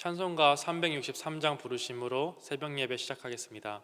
찬송가 363장 부르심으로 새벽 예배 시작하겠습니다.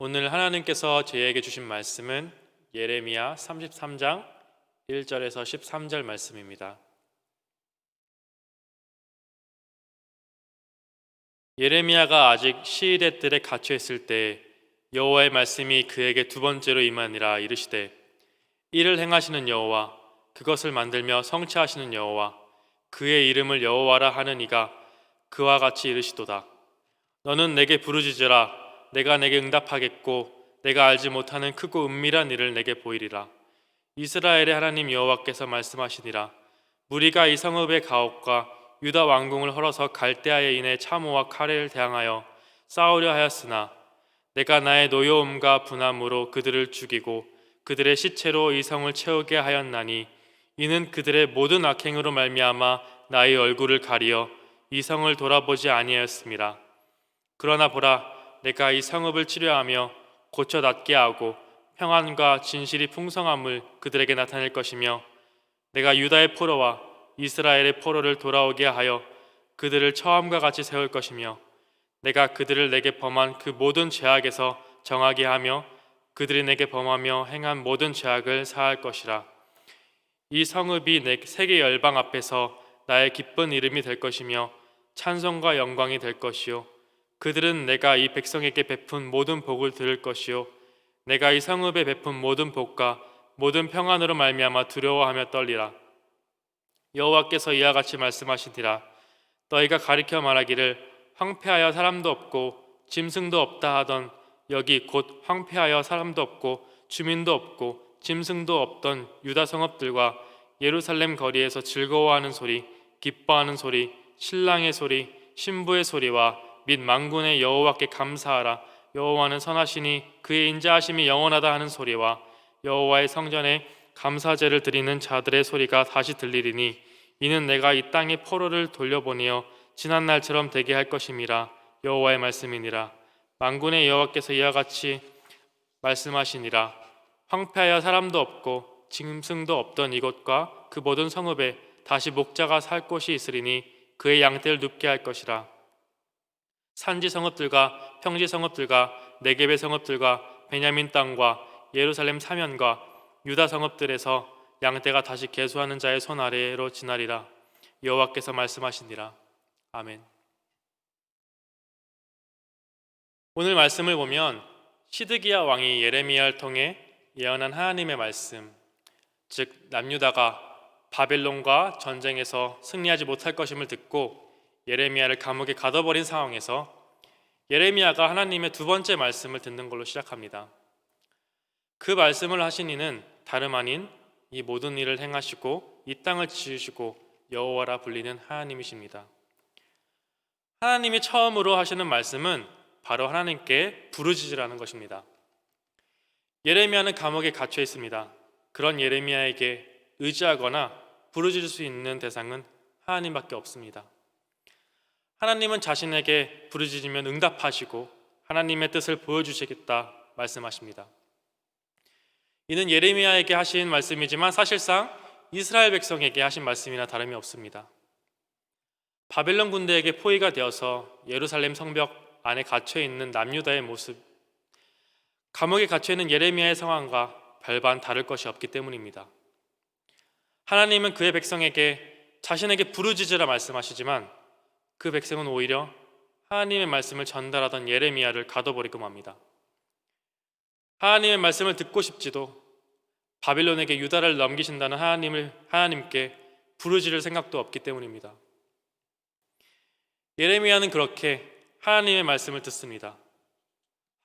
오늘 하나님께서 저희에게 주신 말씀은 예레미야 33장 1절에서 13절 말씀입니다. 예레미야가 아직 시위대 뜰에 갇혀 있을 때 여호와의 말씀이 그에게 두 번째로 임하니라. 이르시되 이를 행하시는 여호와, 그것을 만들며 성취하시는 여호와, 그의 이름을 여호와라 하는 이가 그와 같이 이르시도다. 너는 내게 부르짖으라. 내가 내게 응답하겠고 내가 알지 못하는 크고 은밀한 일을 내게 보이리라. 이스라엘의 하나님 여호와께서 말씀하시니라. 무리가 이 성읍의 가옥과 유다 왕궁을 헐어서 갈대아에 인해 참호와 칼을 대항하여 싸우려 하였으나 내가 나의 노여움과 분함으로 그들을 죽이고 그들의 시체로 이 성을 채우게 하였나니 이는 그들의 모든 악행으로 말미암아 나의 얼굴을 가리어 이 성을 돌아보지 아니하였음이라. 그러나 보라, 내가 이 성읍을 치료하며 고쳐 낫게 하고 평안과 진실이 풍성함을 그들에게 나타낼 것이며 내가 유다의 포로와 이스라엘의 포로를 돌아오게 하여 그들을 처음과 같이 세울 것이며 내가 그들을 내게 범한 그 모든 죄악에서 정하게 하며 그들이 내게 범하며 행한 모든 죄악을 사할 것이라. 이 성읍이 내 세계 열방 앞에서 나의 기쁜 이름이 될 것이며 찬송과 영광이 될 것이요 그들은 내가 이 백성에게 베푼 모든 복을 들을 것이요 내가 이 성읍에 베푼 모든 복과 모든 평안으로 말미암아 두려워하며 떨리라. 여호와께서 이와 같이 말씀하시니라. 너희가 가리켜 말하기를 황폐하여 사람도 없고 짐승도 없다 하던 여기 곧 황폐하여 사람도 없고 주민도 없고 짐승도 없던 유다 성읍들과 예루살렘 거리에서 즐거워하는 소리, 기뻐하는 소리, 신랑의 소리, 신부의 소리와 및 만군의 여호와께 감사하라. 여호와는 선하시니 그의 인자하심이 영원하다 하는 소리와 여호와의 성전에 감사제를 드리는 자들의 소리가 다시 들리리니 이는 내가 이 땅의 포로를 돌려보내어 지난 날처럼 되게 할 것임이라. 여호와의 말씀이니라. 만군의 여호와께서 이와 같이 말씀하시니라. 황폐하여 사람도 없고 짐승도 없던 이곳과 그 모든 성읍에 다시 목자가 살 곳이 있으리니 그의 양떼를 눕게 할 것이라. 산지 성읍들과 평지 성읍들과 네겝의 성읍들과 베냐민 땅과 예루살렘 사면과 유다 성읍들에서 양떼가 다시 계수하는 자의 손 아래로 지나리라. 여호와께서 말씀하시니라. 아멘. 오늘 말씀을 보면 시드기야 왕이 예레미야를 통해 예언한 하나님의 말씀, 즉 남유다가 바벨론과 전쟁에서 승리하지 못할 것임을 듣고 예레미야를 감옥에 가둬버린 상황에서 예레미야가 하나님의 두 번째 말씀을 듣는 걸로 시작합니다. 그 말씀을 하신 이는 다름 아닌 이 모든 일을 행하시고 이 땅을 지으시고 여호와라 불리는 하나님이십니다. 하나님이 처음으로 하시는 말씀은 바로 하나님께 부르짖으라는 것입니다. 예레미야는 감옥에 갇혀 있습니다. 그런 예레미야에게 의지하거나 부르짖을 수 있는 대상은 하나님밖에 없습니다. 하나님은 자신에게 부르짖으면 응답하시고 하나님의 뜻을 보여주시겠다 말씀하십니다. 이는 예레미야에게 하신 말씀이지만 사실상 이스라엘 백성에게 하신 말씀이나 다름이 없습니다. 바벨론 군대에게 포위가 되어서 예루살렘 성벽 안에 갇혀있는 남유다의 모습, 감옥에 갇혀있는 예레미야의 상황과 별반 다를 것이 없기 때문입니다. 하나님은 그의 백성에게 자신에게 부르짖으라 말씀하시지만 그 백성은 오히려 하나님의 말씀을 전달하던 예레미야를 가둬버리고 맙니다. 하나님의 말씀을 듣고 싶지도 바빌론에게 유다를 넘기신다는 하나님께 부르짖을 생각도 없기 때문입니다. 예레미야는 그렇게 하나님의 말씀을 듣습니다.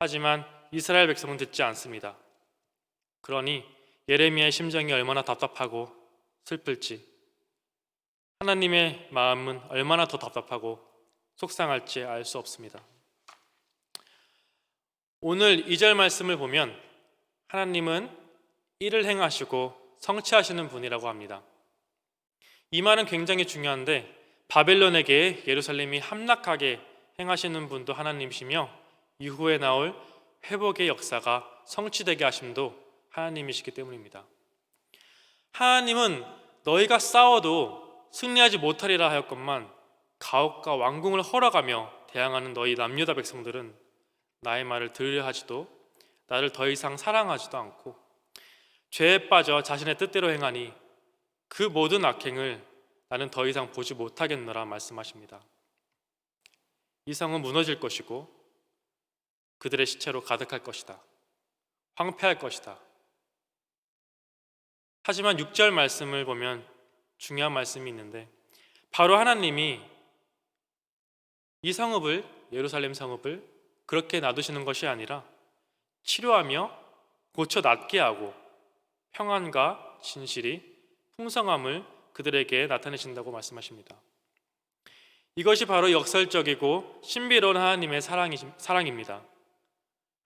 하지만 이스라엘 백성은 듣지 않습니다. 그러니 예레미야의 심정이 얼마나 답답하고 슬플지, 하나님의 마음은 얼마나 더 답답하고 속상할지 알 수 없습니다. 오늘 2절 말씀을 보면 하나님은 일을 행하시고 성취하시는 분이라고 합니다. 이 말은 굉장히 중요한데 바벨론에게 예루살렘이 함락하게 행하시는 분도 하나님이시며 이후에 나올 회복의 역사가 성취되게 하심도 하나님이시기 때문입니다. 하나님은 너희가 싸워도 승리하지 못하리라 하였건만 가옥과 왕궁을 허락하며 대항하는 너희 남유다 백성들은 나의 말을 들으려 하지도 나를 더 이상 사랑하지도 않고 죄에 빠져 자신의 뜻대로 행하니 그 모든 악행을 나는 더 이상 보지 못하겠노라 말씀하십니다. 이 성은 무너질 것이고 그들의 시체로 가득할 것이다. 황폐할 것이다. 하지만 6절 말씀을 보면 중요한 말씀이 있는데 바로 하나님이 이 성읍을, 예루살렘 성읍을 그렇게 놔두시는 것이 아니라 치료하며 고쳐 낫게 하고 평안과 진실이 풍성함을 그들에게 나타내신다고 말씀하십니다. 이것이 바로 역설적이고 신비로운 하나님의 사랑입니다.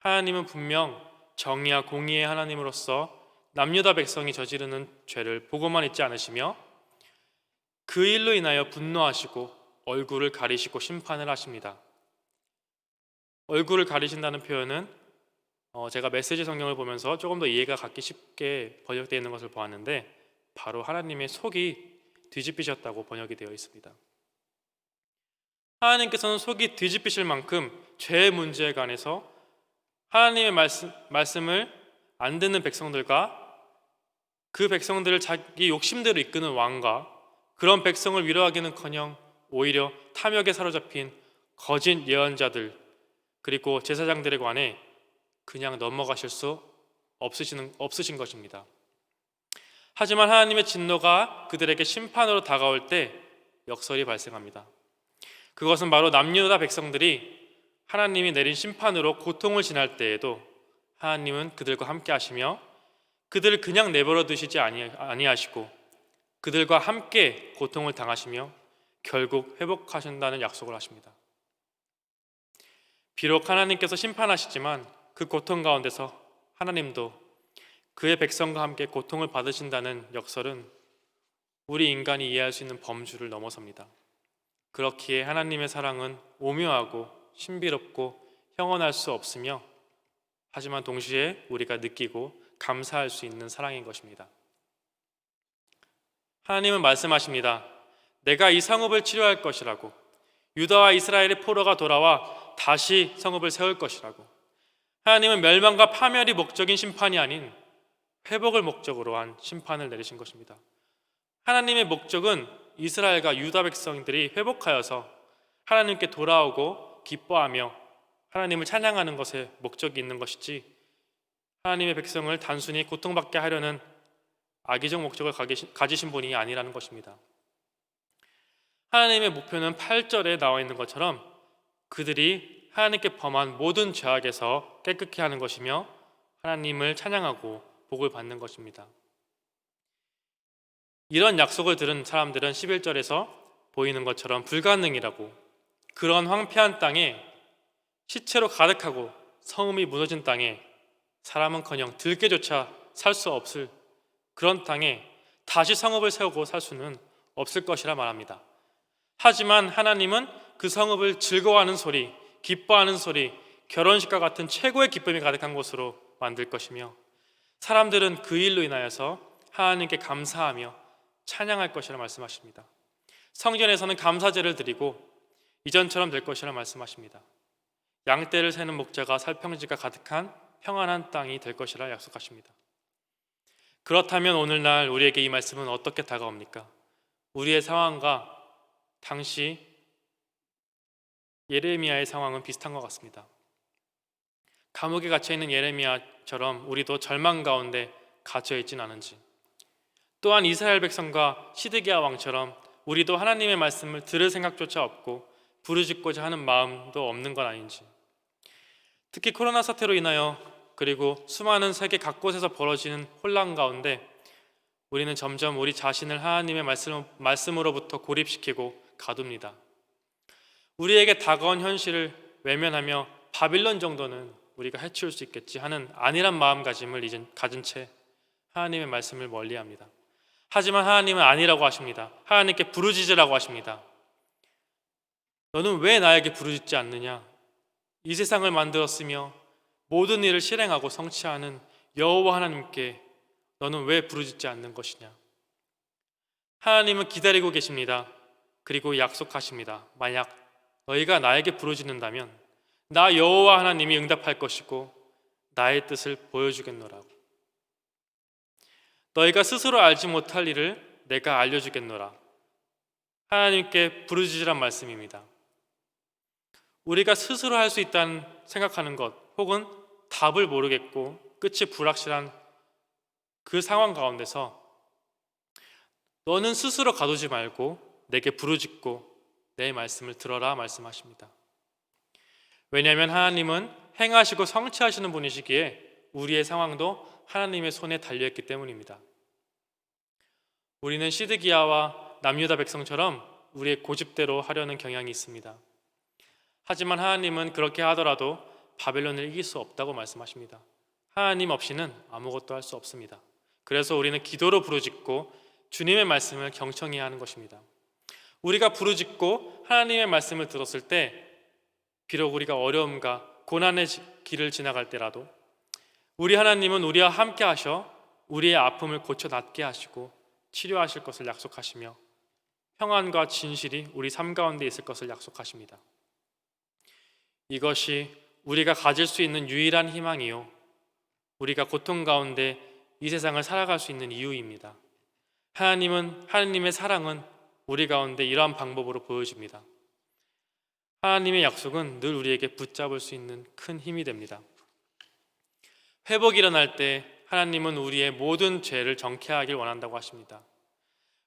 하나님은 분명 정의와 공의의 하나님으로서 남유다 백성이 저지르는 죄를 보고만 있지 않으시며 그 일로 인하여 분노하시고 얼굴을 가리시고 심판을 하십니다. 얼굴을 가리신다는 표현은 제가 메시지 성경을 보면서 조금 더 이해가 갖기 쉽게 번역되어 있는 것을 보았는데 바로 하나님의 속이 뒤집히셨다고 번역이 되어 있습니다. 하나님께서는 속이 뒤집히실 만큼 죄의 문제에 관해서 하나님의 말씀을 안 듣는 백성들과 그 백성들을 자기 욕심대로 이끄는 왕과 그런 백성을 위로하기는커녕 오히려 탐욕에 사로잡힌 거짓 예언자들 그리고 제사장들에 관해 그냥 넘어가실 수 없으신 것입니다. 하지만 하나님의 진노가 그들에게 심판으로 다가올 때 역설이 발생합니다. 그것은 바로 남유다 백성들이 하나님이 내린 심판으로 고통을 지날 때에도 하나님은 그들과 함께 하시며 그들을 그냥 내버려 두시지 아니하시고 그들과 함께 고통을 당하시며 결국 회복하신다는 약속을 하십니다. 비록 하나님께서 심판하시지만 그 고통 가운데서 하나님도 그의 백성과 함께 고통을 받으신다는 역설은 우리 인간이 이해할 수 있는 범주를 넘어섭니다. 그렇기에 하나님의 사랑은 오묘하고 신비롭고 형언할 수 없으며, 하지만 동시에 우리가 느끼고 감사할 수 있는 사랑인 것입니다. 하나님은 말씀하십니다. 내가 이 성읍을 치료할 것이라고, 유다와 이스라엘의 포로가 돌아와 다시 성읍을 세울 것이라고. 하나님은 멸망과 파멸이 목적인 심판이 아닌 회복을 목적으로 한 심판을 내리신 것입니다. 하나님의 목적은 이스라엘과 유다 백성들이 회복하여서 하나님께 돌아오고 기뻐하며 하나님을 찬양하는 것에 목적이 있는 것이지, 하나님의 백성을 단순히 고통받게 하려는 악의적 목적을 가지신 분이 아니라는 것입니다. 하나님의 목표는 8절에 나와 있는 것처럼 그들이 하나님께 범한 모든 죄악에서 깨끗게 하는 것이며 하나님을 찬양하고 복을 받는 것입니다. 이런 약속을 들은 사람들은 11절에서 보이는 것처럼 불가능이라고, 그런 황폐한 땅에, 시체로 가득하고 성읍이 무너진 땅에, 사람은커녕 들개조차 살 수 없을 그런 땅에 다시 성읍을 세우고 살 수는 없을 것이라 말합니다. 하지만 하나님은 그 성읍을 즐거워하는 소리, 기뻐하는 소리, 결혼식과 같은 최고의 기쁨이 가득한 곳으로 만들 것이며, 사람들은 그 일로 인하여서 하나님께 감사하며 찬양할 것이라 말씀하십니다. 성전에서는 감사제를 드리고 이전처럼 될 것이라 말씀하십니다. 양떼를 세는 목자가 살평지가 가득한 평안한 땅이 될 것이라 약속하십니다. 그렇다면 오늘날 우리에게 이 말씀은 어떻게 다가옵니까? 우리의 상황과 당시 예레미야의 상황은 비슷한 것 같습니다. 감옥에 갇혀있는 예레미야처럼 우리도 절망 가운데 갇혀있진 않은지, 또한 이스라엘 백성과 시드기야 왕처럼 우리도 하나님의 말씀을 들을 생각조차 없고 부르짖고자 하는 마음도 없는 건 아닌지, 특히 코로나 사태로 인하여 그리고 수많은 세계 각곳에서 벌어지는 혼란 가운데 우리는 점점 우리 자신을 하나님의 말씀으로부터 고립시키고 가둡니다. 우리에게 다가온 현실을 외면하며 바빌론 정도는 우리가 해치울 수 있겠지 하는 안일한 마음가짐을 가진 채 하나님의 말씀을 멀리합니다. 하지만 하나님은 아니라고 하십니다. 하나님께 부르짖으라고 하십니다. 너는 왜 나에게 부르짖지 않느냐? 이 세상을 만들었으며 모든 일을 실행하고 성취하는 여호와 하나님께 너는 왜 부르짖지 않는 것이냐? 하나님은 기다리고 계십니다. 그리고 약속하십니다. 만약 너희가 나에게 부르짖는다면 나 여호와 하나님이 응답할 것이고 나의 뜻을 보여주겠노라고. 너희가 스스로 알지 못할 일을 내가 알려주겠노라. 하나님께 부르짖으란 말씀입니다. 우리가 스스로 할 수 있다는 생각하는 것, 혹은 답을 모르겠고 끝이 불확실한 그 상황 가운데서 너는 스스로 가두지 말고 내게 부르짖고 내 말씀을 들어라 말씀하십니다. 왜냐하면 하나님은 행하시고 성취하시는 분이시기에 우리의 상황도 하나님의 손에 달려있기 때문입니다. 우리는 시드기야와 남유다 백성처럼 우리의 고집대로 하려는 경향이 있습니다. 하지만 하나님은 그렇게 하더라도 바벨론을 이길 수 없다고 말씀하십니다. 하나님 없이는 아무것도 할 수 없습니다. 그래서 우리는 기도로 부르짖고 주님의 말씀을 경청해야 하는 것입니다. 우리가 부르짖고 하나님의 말씀을 들었을 때, 비록 우리가 어려움과 고난의 길을 지나갈 때라도 우리 하나님은 우리와 함께 하셔 우리의 아픔을 고쳐 낫게 하시고 치료하실 것을 약속하시며 평안과 진실이 우리 삶 가운데 있을 것을 약속하십니다. 이것이 우리가 가질 수 있는 유일한 희망이요, 우리가 고통 가운데 이 세상을 살아갈 수 있는 이유입니다. 하나님의 사랑은 우리 가운데 이러한 방법으로 보여집니다. 하나님의 약속은 늘 우리에게 붙잡을 수 있는 큰 힘이 됩니다. 회복이 일어날 때 하나님은 우리의 모든 죄를 정케하길 원한다고 하십니다.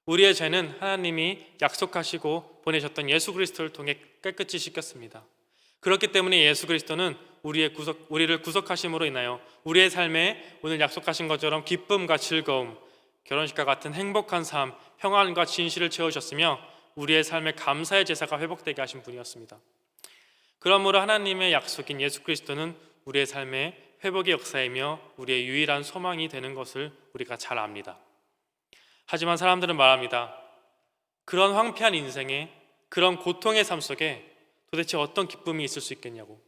우리의 죄는 하나님이 약속하시고 보내셨던 예수 그리스도를 통해 깨끗이 씻겼습니다. 그렇기 때문에 예수 그리스도는 우리를 구속하심으로 인하여 우리의 삶에 오늘 약속하신 것처럼 기쁨과 즐거움, 결혼식과 같은 행복한 삶, 평안과 진실을 채우셨으며 우리의 삶에 감사의 제사가 회복되게 하신 분이었습니다. 그러므로 하나님의 약속인 예수 그리스도는 우리의 삶에 회복의 역사이며 우리의 유일한 소망이 되는 것을 우리가 잘 압니다. 하지만 사람들은 말합니다. 그런 황폐한 인생에, 그런 고통의 삶 속에 도대체 어떤 기쁨이 있을 수 있겠냐고.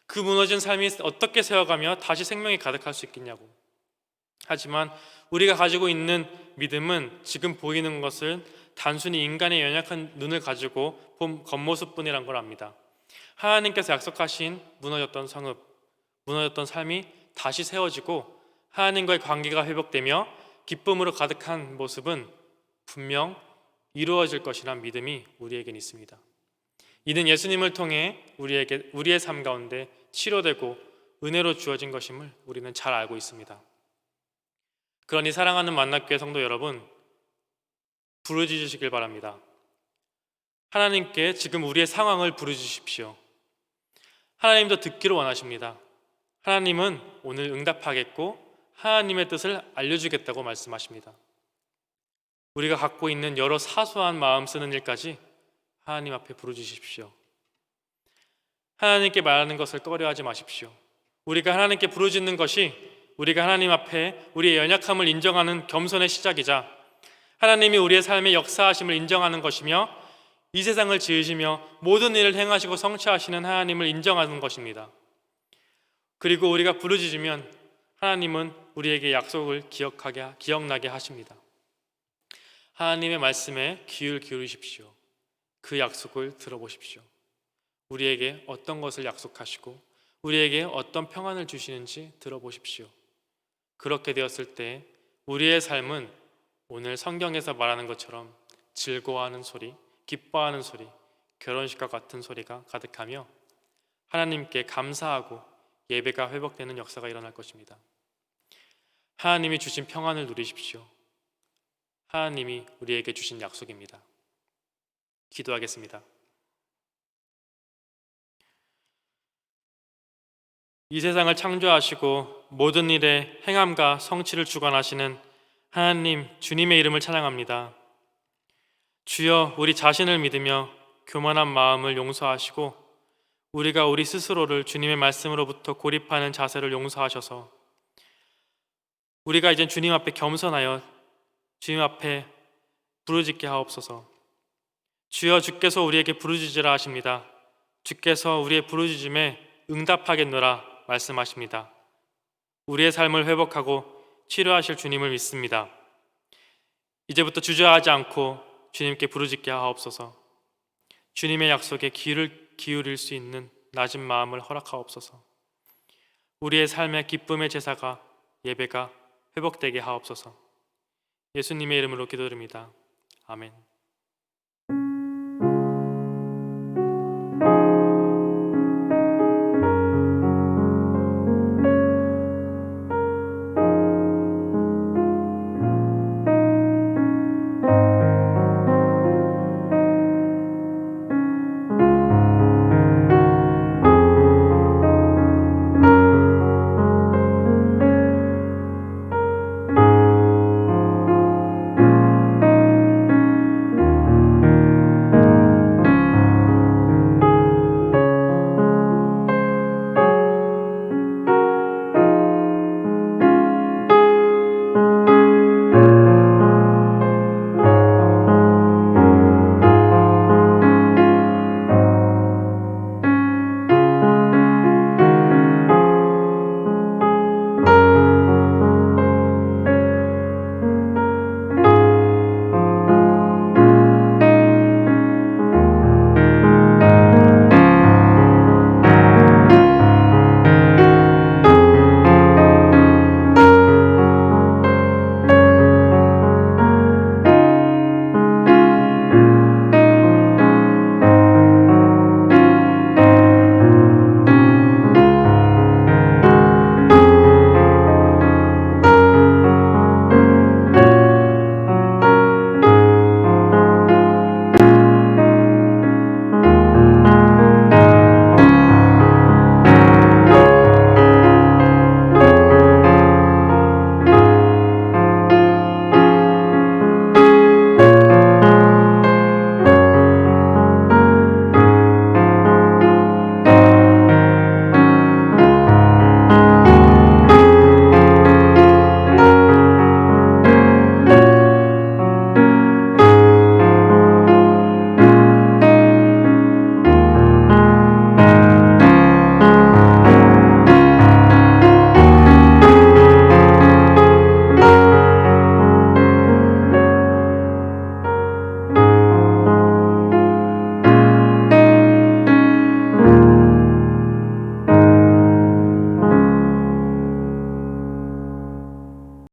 그 무너진 삶이 어떻게 세워가며 다시 생명이 가득할 수 있겠냐고. 하지만 우리가 가지고 있는 믿음은 지금 보이는 것을 단순히 인간의 연약한 눈을 가지고 본 겉모습뿐이란 걸 압니다. 하나님께서 약속하신 무너졌던 성읍, 무너졌던 삶이 다시 세워지고 하나님과의 관계가 회복되며 기쁨으로 가득한 모습은 분명 이루어질 것이란 믿음이 우리에겐 있습니다. 이는 예수님을 통해 우리의 삶 가운데 치료되고 은혜로 주어진 것임을 우리는 잘 알고 있습니다. 그러니 사랑하는 만납교회 성도 여러분, 부르짖으시길 바랍니다. 하나님께 지금 우리의 상황을 부르짖으십시오. 하나님도 듣기를 원하십니다. 하나님은 오늘 응답하겠고 하나님의 뜻을 알려주겠다고 말씀하십니다. 우리가 갖고 있는 여러 사소한 마음 쓰는 일까지 하나님 앞에 부르짖으십시오. 하나님께 말하는 것을 꺼려하지 마십시오. 우리가 하나님께 부르짖는 것이 우리가 하나님 앞에 우리의 연약함을 인정하는 겸손의 시작이자 하나님이 우리의 삶의 역사하심을 인정하는 것이며 이 세상을 지으시며 모든 일을 행하시고 성취하시는 하나님을 인정하는 것입니다. 그리고 우리가 부르짖으면 하나님은 우리에게 약속을 기억나게 하십니다. 하나님의 말씀에 귀를 기울이십시오. 그 약속을 들어보십시오. 우리에게 어떤 것을 약속하시고 우리에게 어떤 평안을 주시는지 들어보십시오. 그렇게 되었을 때 우리의 삶은 오늘 성경에서 말하는 것처럼 즐거워하는 소리, 기뻐하는 소리, 결혼식과 같은 소리가 가득하며 하나님께 감사하고 예배가 회복되는 역사가 일어날 것입니다. 하나님이 주신 평안을 누리십시오. 하나님이 우리에게 주신 약속입니다. 기도하겠습니다. 이 세상을 창조하시고 모든 일에 행함과 성취를 주관하시는 하나님 주님의 이름을 찬양합니다. 주여, 우리 자신을 믿으며 교만한 마음을 용서하시고 우리가 우리 스스로를 주님의 말씀으로부터 고립하는 자세를 용서하셔서 우리가 이제 주님 앞에 겸손하여 주님 앞에 부르짖게 하옵소서. 주여, 주께서 우리에게 부르짖으라 하십니다. 주께서 우리의 부르짖음에 응답하겠노라 말씀하십니다. 우리의 삶을 회복하고 치료하실 주님을 믿습니다. 이제부터 주저하지 않고 주님께 부르짖게 하옵소서. 주님의 약속에 귀를 기울일 수 있는 낮은 마음을 허락하옵소서. 우리의 삶의 기쁨의 제사가 예배가 회복되게 하옵소서. 예수님의 이름으로 기도드립니다. 아멘.